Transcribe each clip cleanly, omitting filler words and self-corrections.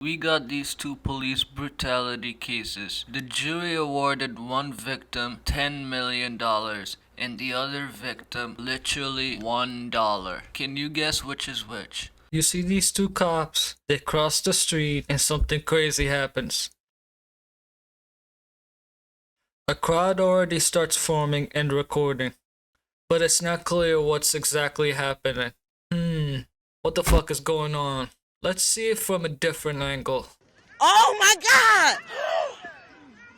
We got these two police brutality cases. The jury awarded one victim $10 million and the other victim literally $1. Can you guess which is which? You see these two cops, they cross the street and something crazy happens. A crowd already starts forming and recording, but it's not clear what's exactly happening. What the fuck is going on? Let's see it from a different angle. Oh my God!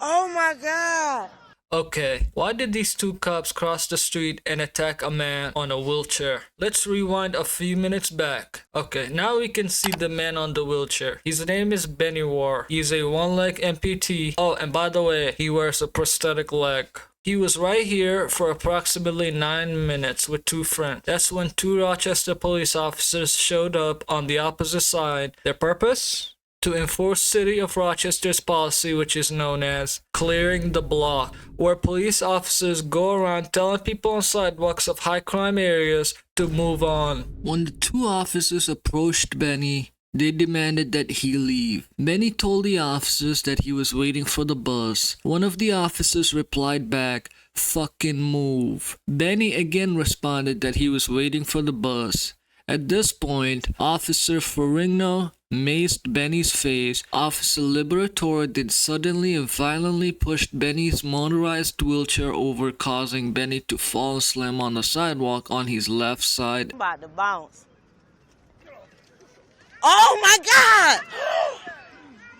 Oh my God! Okay, why did these two cops cross the street and attack a man on a wheelchair? Let's rewind a few minutes back. Okay, now we can see the man on the wheelchair. His name is Benny War. He's a one-leg amputee. Oh, and by the way, he wears a prosthetic leg. He was right here for approximately 9 minutes with two friends. That's when two Rochester police officers showed up on the opposite side. Their purpose? To enforce City of Rochester's policy, which is known as clearing the block, where police officers go around telling people on sidewalks of high crime areas to move on. When the two officers approached Benny, they demanded that he leave. Benny told the officers that he was waiting for the bus. One of the officers replied back, "Fucking move." Benny again responded that he was waiting for the bus. At this point, Officer Ferrigno maced Benny's face. Officer Liberatore then suddenly and violently pushed Benny's motorized wheelchair over, causing Benny to fall and slam on the sidewalk on his left side. I'm about to bounce. Oh my God!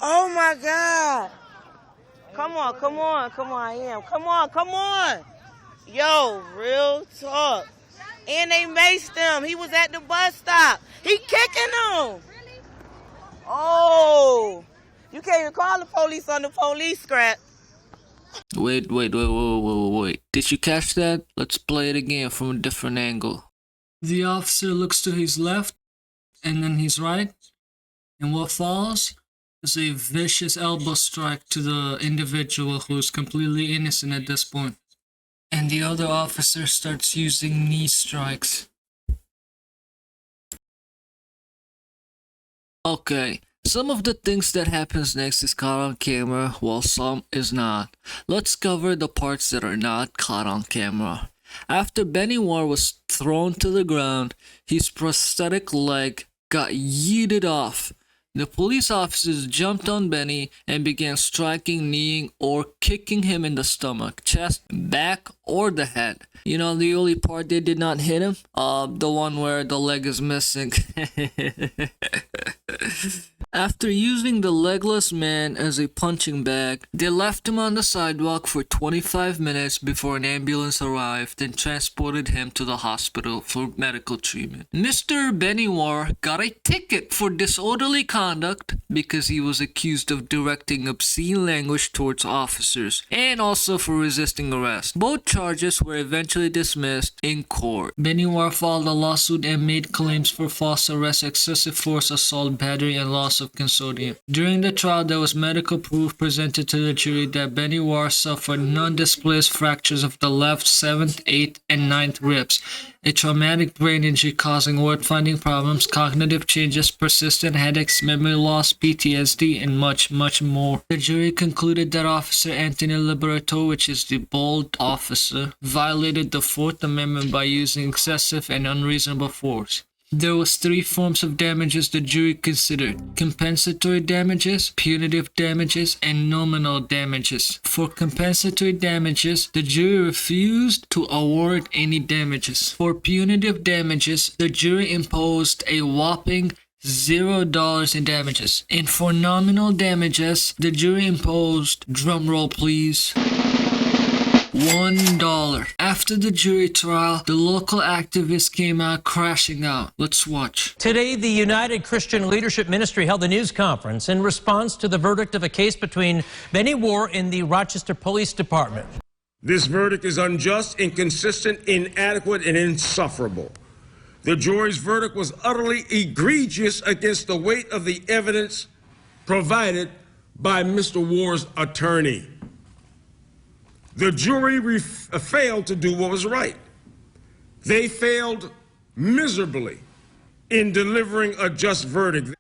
Oh my God! Come on, come on, come on, I am. Come on, come on! Yo, real talk. And they maced him. He was at the bus stop. He kicking him. Oh, you can't even call the police on the police scrap. Wait. Did you catch that? Let's play it again from a different angle. The officer looks to his left and then his right, and what follows is a vicious elbow strike to the individual who is completely innocent at this point. And the other officer starts using knee strikes. Okay, some of the things that happens next is caught on camera, while some is not. Let's cover the parts that are not caught on camera. After Benny War was thrown to the ground, his prosthetic leg got yeeted off. The police officers jumped on Benny and began striking, kneeing, or kicking him in the stomach, chest, back, or the head. You know the only part they did not hit him? The one where the leg is missing. After using the legless man as a punching bag, they left him on the sidewalk for 25 minutes before an ambulance arrived and transported him to the hospital for medical treatment. Mr. Benny War got a ticket for disorderly conduct because he was accused of directing obscene language towards officers and also for resisting arrest. Both charges were eventually dismissed in court. Benny War filed a lawsuit and made claims for false arrest, excessive force, assault, battery, and loss of consortium. During the trial, there was medical proof presented to the jury that Benny War suffered non-displaced fractures of the left 7th, 8th, and 9th ribs, a traumatic brain injury causing word-finding problems, cognitive changes, persistent headaches, memory loss, PTSD, and much more. The jury concluded that Officer Anthony Liberato, which is the bold officer, violated the 4th Amendment by using excessive and unreasonable force. There was 3 forms of damages the jury considered: compensatory damages, punitive damages, and nominal damages. For compensatory damages, the jury refused to award any damages. For punitive damages, the jury imposed a whopping $0 in damages. And for nominal damages, the jury imposed, drumroll please, $1. After the jury trial, the local activists came out crashing out. Let's watch. Today, the United Christian Leadership Ministry held a news conference in response to the verdict of a case between Benny War and the Rochester Police Department. This verdict is unjust, inconsistent, inadequate, and insufferable. The jury's verdict was utterly egregious against the weight of the evidence provided by Mr. War's attorney. The jury failed to do what was right. They failed miserably in delivering a just verdict.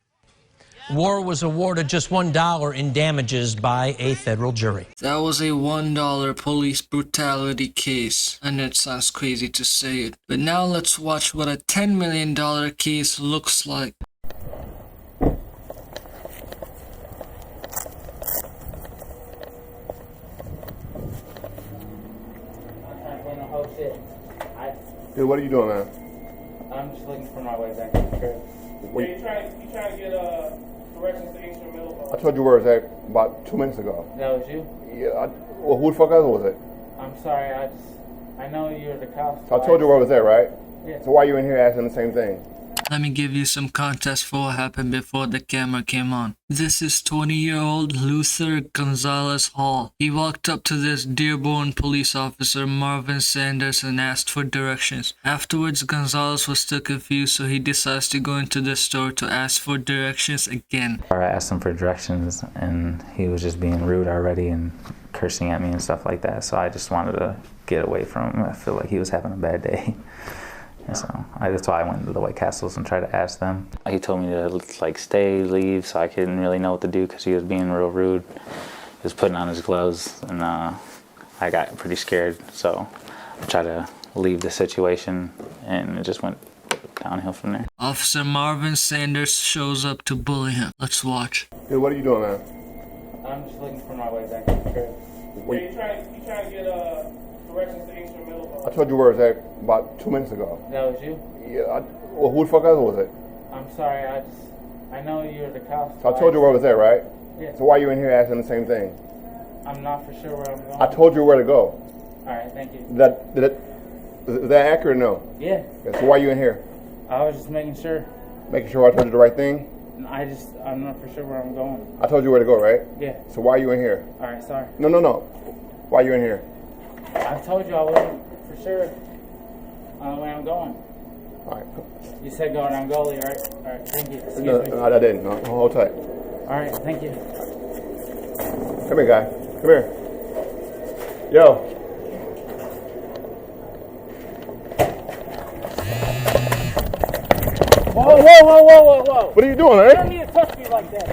War was awarded just $1 in damages by a federal jury. That was a $1 police brutality case, and it sounds crazy to say it. But now let's watch what a $10 million case looks like. Dude, what are you doing, man? I'm just looking for my way back to the crib. Wait. You trying to get directions to Eastern Middle? I told you where it was at about 2 minutes ago. That was you? Yeah, well, who the fuck else was it? I'm sorry, I know you're the cops. So I told you where it was at, right? Yeah. So why are you in here asking the same thing? Let me give you some context for what happened before the camera came on. This is 20-year-old Luther Gonzalez Hall. He walked up to this Dearborn police officer, Marvin Sanders, and asked for directions. Afterwards, Gonzalez was still confused, so he decides to go into the store to ask for directions again. I asked him for directions, and he was just being rude already and cursing at me and stuff like that. So I just wanted to get away from him. I feel like he was having a bad day. And so that's why I went to the White Castles and tried to ask them. He told me to like stay, leave, so I couldn't really know what to do because he was being real rude. He was putting on his gloves, and I got pretty scared. So I tried to leave the situation, and it just went downhill from there. Officer Marvin Sanders shows up to bully him. Let's watch. Dude, what are you doing, man? I'm just looking for my way back to the crib. Wait. You trying to get directions to Eastern Middle? I told you where it was at about 2 minutes ago. That was you? Yeah, well, who the fuck else was it? I'm sorry, I know you're the cops. So I told you where it was at, right? Yeah. So why are you in here asking the same thing? I'm not for sure where I'm going. I told you where to go. Alright, thank you. Is that accurate or no? Yeah, So why are you in here? I was just making sure. Making sure I told you the right thing? I'm not for sure where I'm going. I told you where to go, right? Yeah. So why are you in here? Alright, sorry. No. Why are you in here? I told you I wasn't for sure on the way I'm going. All right. You said go and Angola, right? Alright, thank you. Excuse No, me. I didn't. No, hold tight. Alright, thank you. Come here, guy. Come here. Yo. Whoa. What are you doing, You eh? don't need to touch me like that.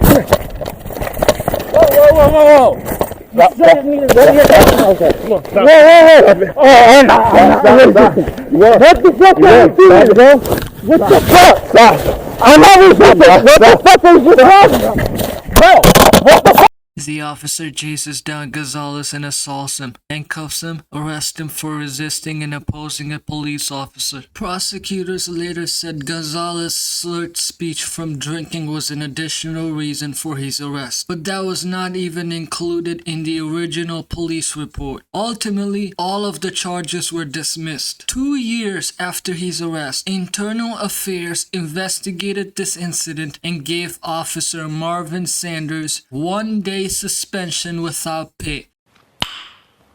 Whoa. You shouldn't need to touch me like that. Okay. Come on, stop. What the fuck are you doing, bro? What the fuck? Stop. I'm having something. What the fuck is your problem? Bro, what the fuck? The officer chases down Gonzalez and assaults him, handcuffs him, arrests him for resisting and opposing a police officer. Prosecutors later said Gonzalez's slurred speech from drinking was an additional reason for his arrest, but that was not even included in the original police report. Ultimately, all of the charges were dismissed. 2 years after his arrest, Internal Affairs investigated this incident and gave Officer Marvin Sanders 1 day suspension without pay.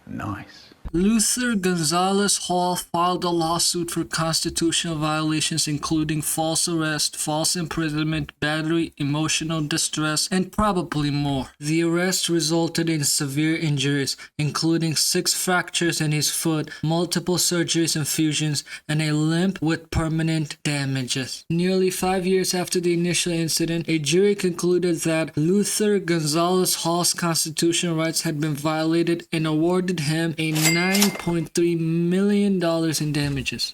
Nice. Luther Gonzalez Hall filed a lawsuit for constitutional violations including false arrest, false imprisonment, battery, emotional distress, and probably more. The arrest resulted in severe injuries, including 6 fractures in his foot, multiple surgeries and fusions, and a limp with permanent damages. Nearly 5 years after the initial incident, a jury concluded that Luther Gonzalez Hall's constitutional rights had been violated and awarded him a $9.3 million in damages.